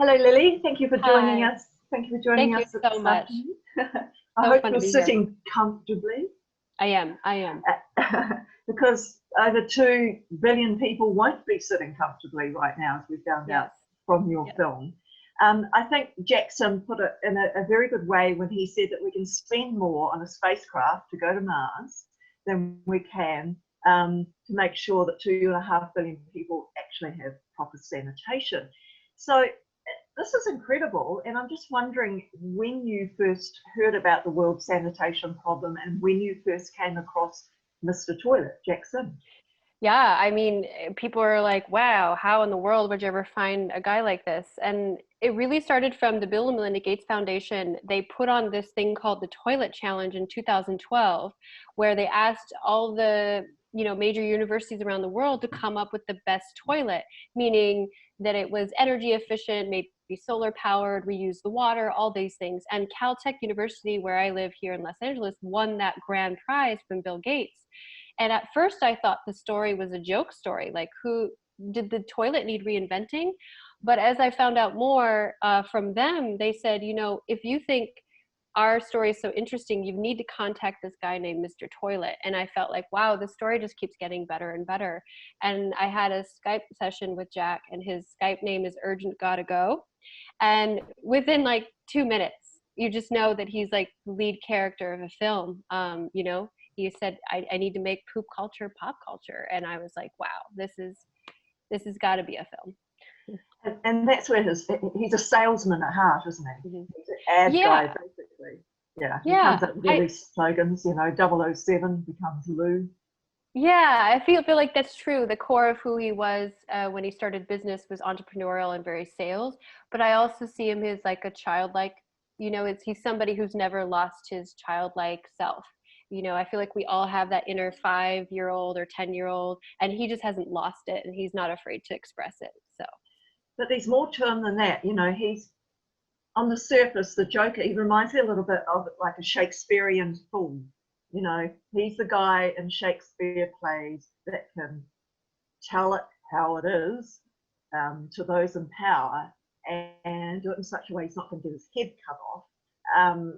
Hello, Lily. Thank you for joining Hi. us. Thank you for joining Thank you us so this much. afternoon. I So hope fun you're to be here. sitting comfortably I am. I am. because over 2 billion people won't be sitting comfortably right now, as we found out Yes. from your Yes. film. I think Jackson put it in a very good way when he said that we can spend more on a spacecraft to go to Mars than we can to make sure that 2.5 billion people actually have proper sanitation. So this is incredible, and I'm just wondering when you first heard about the world sanitation problem and when you first came across Mr. Toilet, Jackson. Yeah. I mean, people are like, wow, how in the world would you ever find a guy like this? And it really started from the Bill and Melinda Gates Foundation. They put on this thing called the Toilet Challenge in 2012, where they asked all the major universities around the world to come up with the best toilet, meaning that it was energy efficient, maybe solar powered, reuse the water, all these things. And Caltech University, where I live here in Los Angeles, won that grand prize from Bill Gates. And at first I thought the story was a joke story, like who did the toilet need reinventing? But as I found out more from them, they said, if you think our story is so interesting, you need to contact this guy named Mr. Toilet. And I felt like, wow, the story just keeps getting better and better. And I had a Skype session with Jack, and his Skype name is Urgent Gotta Go. And within like 2 minutes, you just know that he's like the lead character of a film. He said, I need to make poop culture pop culture. And I was like, wow, this has got to be a film. And that's where he's a salesman at heart, isn't he? Mm-hmm. He's an ad guy, Yeah. basically. Yeah, he comes Yeah. up with all these slogans, 007 becomes Lou. Yeah, I feel like that's true. The core of who he was when he started business was entrepreneurial and very sales. But I also see him as like a childlike, he's somebody who's never lost his childlike self. I feel like we all have that inner 5-year-old or 10-year-old, and he just hasn't lost it, and he's not afraid to express it. So. But there's more to him than that. He's on the surface, the Joker, he reminds me a little bit of like a Shakespearean fool. He's the guy in Shakespeare plays that can tell it how it is to those in power and do it in such a way he's not going to get his head cut off.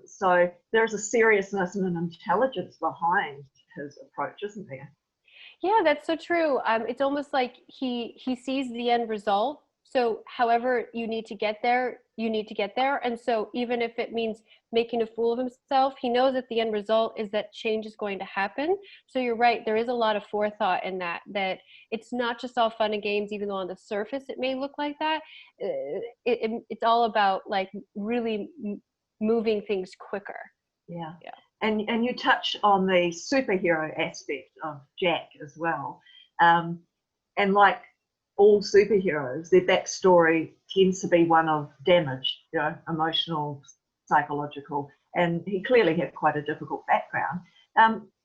So there's a seriousness and an intelligence behind his approach, isn't there? Yeah, that's so true. It's almost like he sees the end result. So however you need to get there, you need to get there. And so even if it means making a fool of himself, he knows that the end result is that change is going to happen. So you're right, there is a lot of forethought in that it's not just all fun and games, even though on the surface it may look like that. It's all about like really moving things quicker. Yeah. Yeah. And you touch on the superhero aspect of Jack as well. And like all superheroes, their backstory tends to be one of damage, emotional, psychological, and he clearly had quite a difficult background.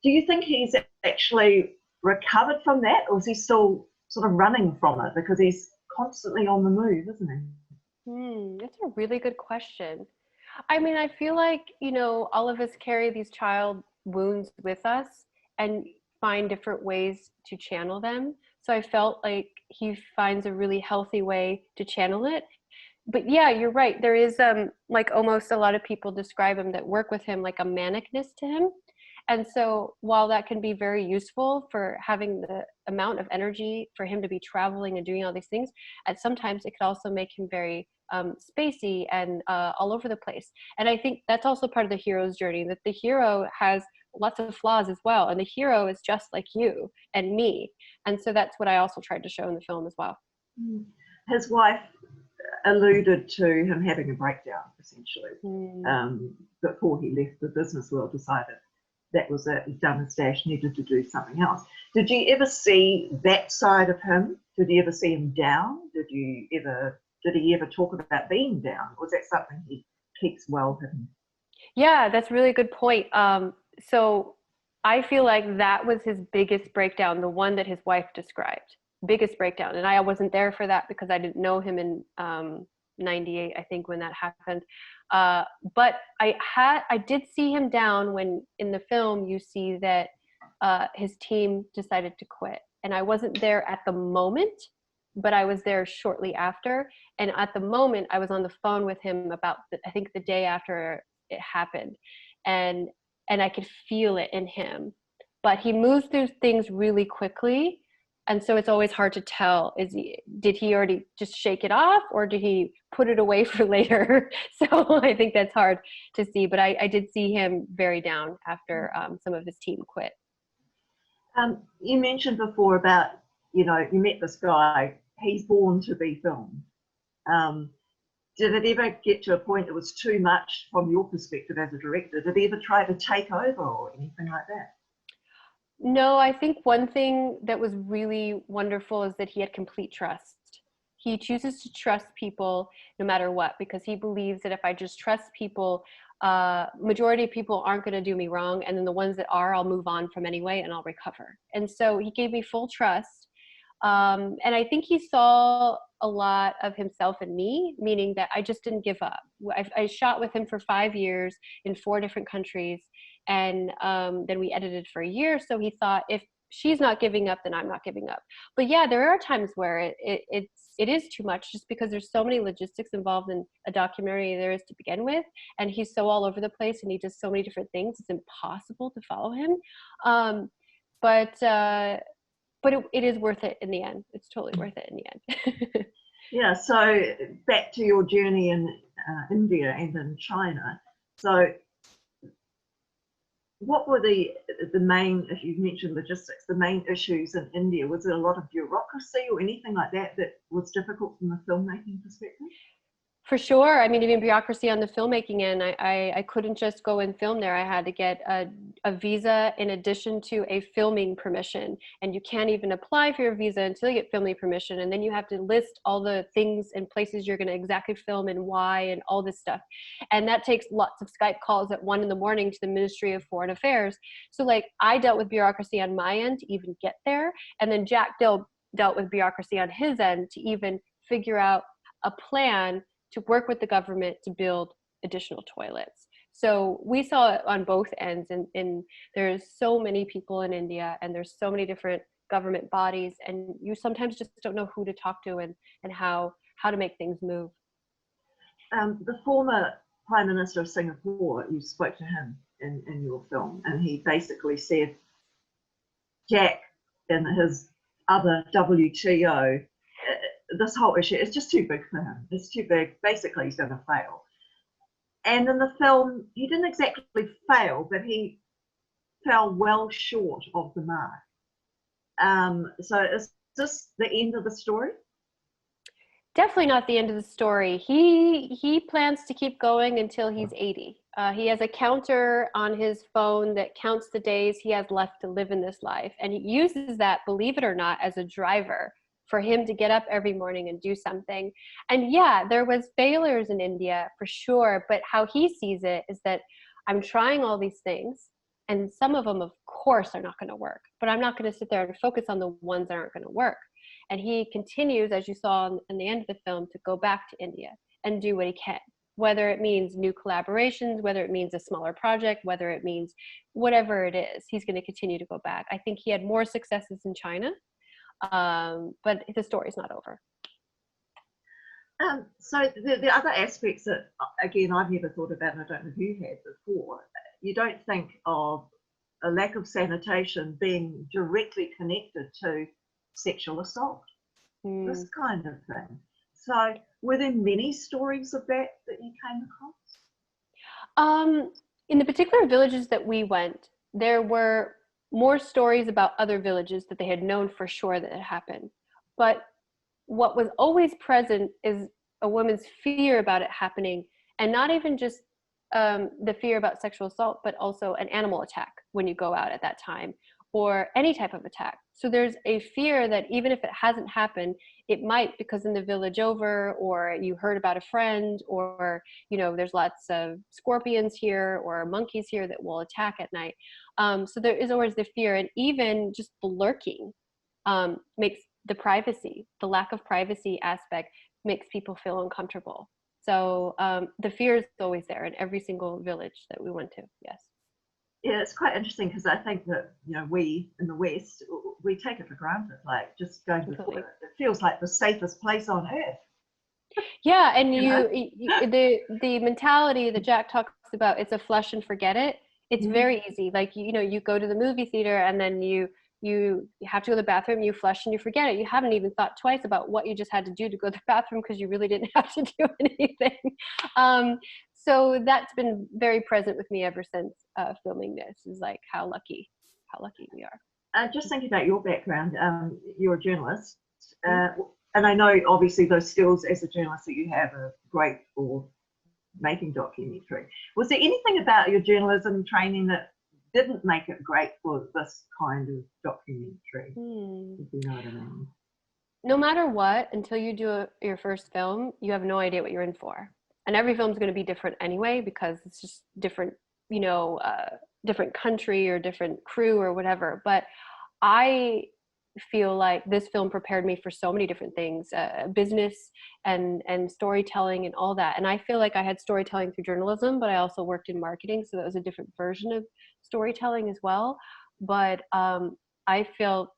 Do you think he's actually recovered from that, or is he still sort of running from it because he's constantly on the move, isn't he? That's a really good question. I mean, I feel like, all of us carry these child wounds with us and find different ways to channel them. So I felt like he finds a really healthy way to channel it. But yeah, you're right. There is like almost a lot of people describe him that work with him like a manicness to him. And so while that can be very useful for having the amount of energy for him to be traveling and doing all these things, and sometimes it could also make him very spacey and all over the place. And I think that's also part of the hero's journey, that the hero has lots of flaws as well. And the hero is just like you and me. And so that's what I also tried to show in the film as well. His wife alluded to him having a breakdown, essentially, before he left the business world, decided that was it, he'd done his dash, needed to do something else. Did you ever see that side of him? Did you ever see him down? Did he ever talk about being down? Or was that something he keeps well hidden? Yeah, that's a really good point. So I feel like that was his biggest breakdown, the one that his wife described, biggest breakdown. And I wasn't there for that because I didn't know him in 98, I think, when that happened. But I did see him down when in the film you see that his team decided to quit. And I wasn't there at the moment, but I was there shortly after. And at the moment, I was on the phone with him about, I think the day after it happened. And, and I could feel it in him. But he moves through things really quickly. And so it's always hard to tell, did he already just shake it off, or did he put it away for later? So I think that's hard to see, but I did see him very down after some of his team quit. You mentioned before about, you met this guy, he's born to be filmed. Did it ever get to a point that was too much from your perspective as a director? Did he ever try to take over or anything like that? No, I think one thing that was really wonderful is that he had complete trust. He chooses to trust people no matter what, because he believes that if I just trust people, majority of people aren't going to do me wrong, and then the ones that are, I'll move on from anyway and I'll recover. And so he gave me full trust. And I think he saw a lot of himself in me, meaning that I just didn't give up. I shot with him for 5 years in 4 different countries, and then we edited for a year. So he thought, if she's not giving up, then I'm not giving up. But yeah, there are times where it is too much, just because there's so many logistics involved in a documentary there is to begin with, and he's so all over the place and he does so many different things, it's impossible to follow him. But it is worth it in the end. It's totally worth it in the end. Yeah, so back to your journey in India and in China. So what were the main, if you mentioned logistics, the main issues in India? Was it a lot of bureaucracy or anything like that that was difficult from a filmmaking perspective? For sure. I mean, even bureaucracy on the filmmaking end, I couldn't just go and film there. I had to get a visa in addition to a filming permission. And you can't even apply for your visa until you get filming permission. And then you have to list all the things and places you're going to exactly film and why and all this stuff. And that takes lots of Skype calls at 1 a.m. to the Ministry of Foreign Affairs. So like, I dealt with bureaucracy on my end to even get there. And then Jack dealt with bureaucracy on his end to even figure out a plan to work with the government to build additional toilets. So we saw it on both ends, and there's so many people in India, and there's so many different government bodies, and you sometimes just don't know who to talk to and how to make things move. The former Prime Minister of Singapore, you spoke to him in your film, and he basically said Jack and his other WTO, this whole issue is just too big for him. It's too big. Basically, he's going to fail. And in the film, he didn't exactly fail, but he fell well short of the mark. So is this the end of the story? Definitely not the end of the story. He plans to keep going until he's 80. He has a counter on his phone that counts the days he has left to live in this life. And he uses that, believe it or not, as a driver for him to get up every morning and do something. And yeah, there was failures in India for sure, but how he sees it is that I'm trying all these things, and some of them, of course, are not going to work, but I'm not going to sit there and focus on the ones that aren't going to work. And he continues, as you saw in the end of the film, to go back to India and do what he can, whether it means new collaborations, whether it means a smaller project, whether it means whatever it is, he's going to continue to go back. I think he had more successes in China, but the story's not over. So the other aspects that, again, I've never thought about, and I don't know if you had before, you don't think of a lack of sanitation being directly connected to sexual assault, this kind of thing. So were there many stories of that you came across? In the particular villages that we went, there were more stories about other villages that they had known for sure that had happened. But what was always present is a woman's fear about it happening, and not even just the fear about sexual assault, but also an animal attack when you go out at that time, or any type of attack. So there's a fear that even if it hasn't happened, it might, because in the village over, or you heard about a friend, or there's lots of scorpions here or monkeys here that will attack at night. So there is always the fear, and even just the lurking makes the lack of privacy aspect makes people feel uncomfortable. So the fear is always there in every single village that we went to. Yes. Yeah, it's quite interesting because I think that, we in the West, we take it for granted, like just going to the Completely. toilet. It feels like the safest place on earth, Yeah, and you know? the mentality that Jack talks about, it's a flush and forget it. It's Mm. very easy. Like you go to the movie theater and then you have to go to the bathroom, you flush and you forget it. You haven't even thought twice about what you just had to do to go to the bathroom because you really didn't have to do anything. So that's been very present with me ever since filming this. Is like how lucky we are. Just thinking about your background, you're a journalist, Mhm. uh, and I know obviously those skills as a journalist that you have are great for making documentary. Was there anything about your journalism training that didn't make it great for this kind of documentary, Hmm. if you know what I mean? No matter what, until you do your first film, you have no idea what you're in for. And every film's going to be different anyway because it's just different, different country or different crew or whatever. But I feel like this film prepared me for so many different things, business and storytelling and all that. And I feel like I had storytelling through journalism, but I also worked in marketing, so that was a different version of storytelling as well. But I feel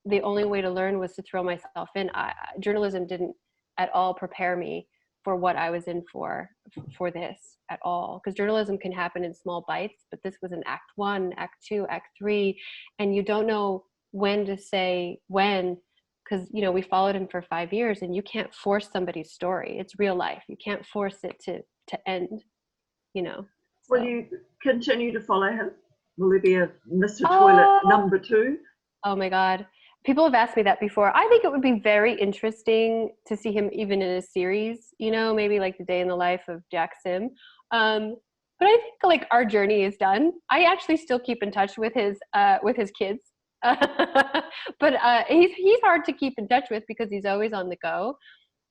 the only way to learn was to throw myself in. Journalism didn't at all prepare me for what I was in for this at all. Because journalism can happen in small bites, but this was an act one, act two, act three, and you don't know when to say when. Because we followed him for 5 years, and you can't force somebody's story. It's real life. You can't force it to end. You know. Will So. you continue to follow him? Will there be a Mr. Toilet Oh, #2? Oh my God. People have asked me that before. I think it would be very interesting to see him even in a series, maybe like the day in the life of Jack Sim. But I think like our journey is done. I actually still keep in touch with his kids. But he's hard to keep in touch with because he's always on the go.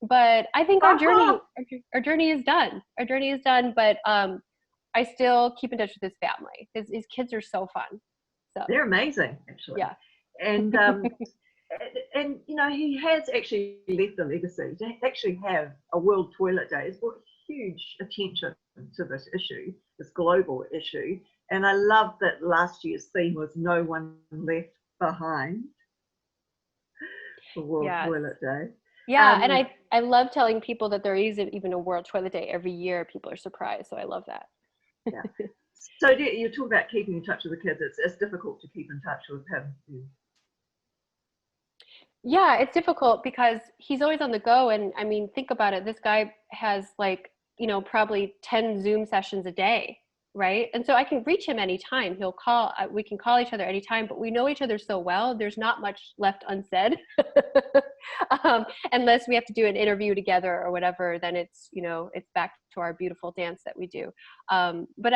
But I think our journey is done. Our journey is done, but I still keep in touch with his family. His kids are so fun. So, They're amazing, actually. yeah. And he has actually left a legacy. To actually have a World Toilet Day has brought huge attention to this issue, this global issue. And I love that last year's theme was "No One Left Behind" for World Yes. Toilet Day. Yeah, and I love telling people that there isn't even a World Toilet Day every year. People are surprised, so I love that. Yeah. So you talk about keeping in touch with the kids. It's difficult to keep in touch with him. Yeah, it's difficult because he's always on the go, and I mean, think about it. This guy has like, probably 10 Zoom sessions a day, right? And so I can reach him anytime. He'll call, we can call each other anytime, but we know each other so well, there's not much left unsaid. Unless we have to do an interview together or whatever, then it's back to our beautiful dance that we do. But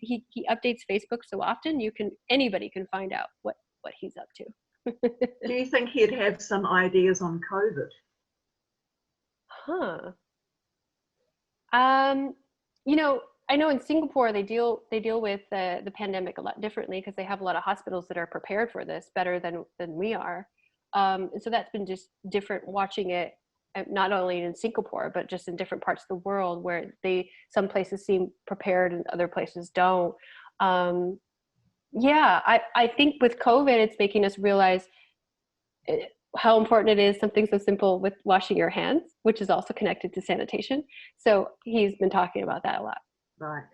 he updates Facebook so often, anybody can find out what he's up to. Do you think he'd have some ideas on COVID? Huh. I know in Singapore they deal with the pandemic a lot differently because they have a lot of hospitals that are prepared for this better than we are. And so that's been just different watching it, not only in Singapore but just in different parts of the world where some places seem prepared and other places don't. Yeah, I think with COVID it's making us realize how important it is, something so simple with washing your hands, which is also connected to sanitation. So he's been talking about that a lot. Right.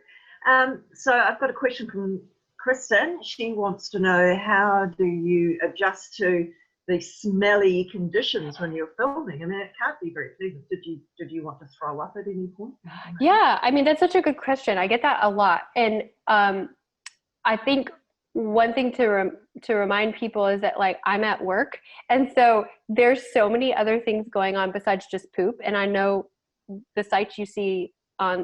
So I've got a question from Kristen. She wants to know, how do you adjust to the smelly conditions when you're filming? I mean, it can't be very pleasant. Did you want to throw up at any point? Yeah, I mean, that's such a good question. I get that a lot. And I think one thing to remind people is that like I'm at work, and so there's so many other things going on besides just poop. And I know the sights you see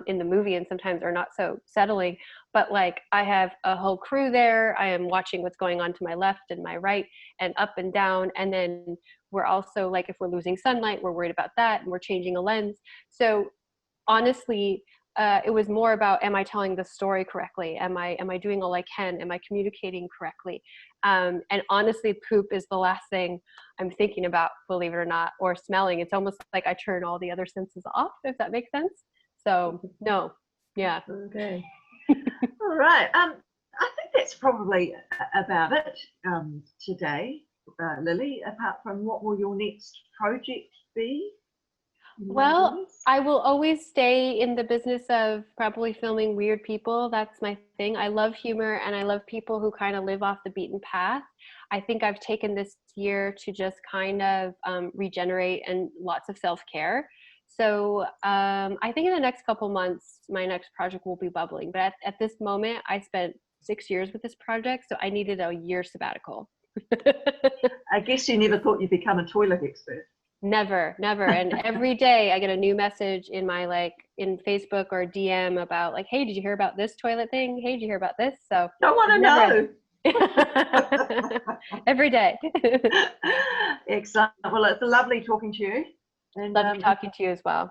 in the movie and sometimes are not so settling, but like I have a whole crew there. I am watching what's going on to my left and my right and up and down. And then we're also like, if we're losing sunlight, we're worried about that, and we're changing a lens. So honestly, it was more about, am I telling the story correctly? Am I doing all I can? Am I communicating correctly? And honestly, poop is the last thing I'm thinking about, believe it or not, or smelling. It's almost like I turn all the other senses off, if that makes sense. So no, yeah. Okay. All right. I think that's probably about it today, Lily. Apart from, what will your next project be? Well, I will always stay in the business of probably filming weird people. That's my thing. I love humor and I love people who kind of live off the beaten path. I think I've taken this year to just kind of regenerate and lots of self-care. So I think in the next couple months, my next project will be bubbling. But at this moment, I spent 6 years with this project, so I needed a year sabbatical. I guess you never thought you'd become a toilet expert. Never, never. And every day I get a new message in my in Facebook or DM about like, hey, did you hear about this toilet thing? Hey, did you hear about this? So I want to know. Every day. Excellent. Well, it's lovely talking to you. And lovely talking to you as well.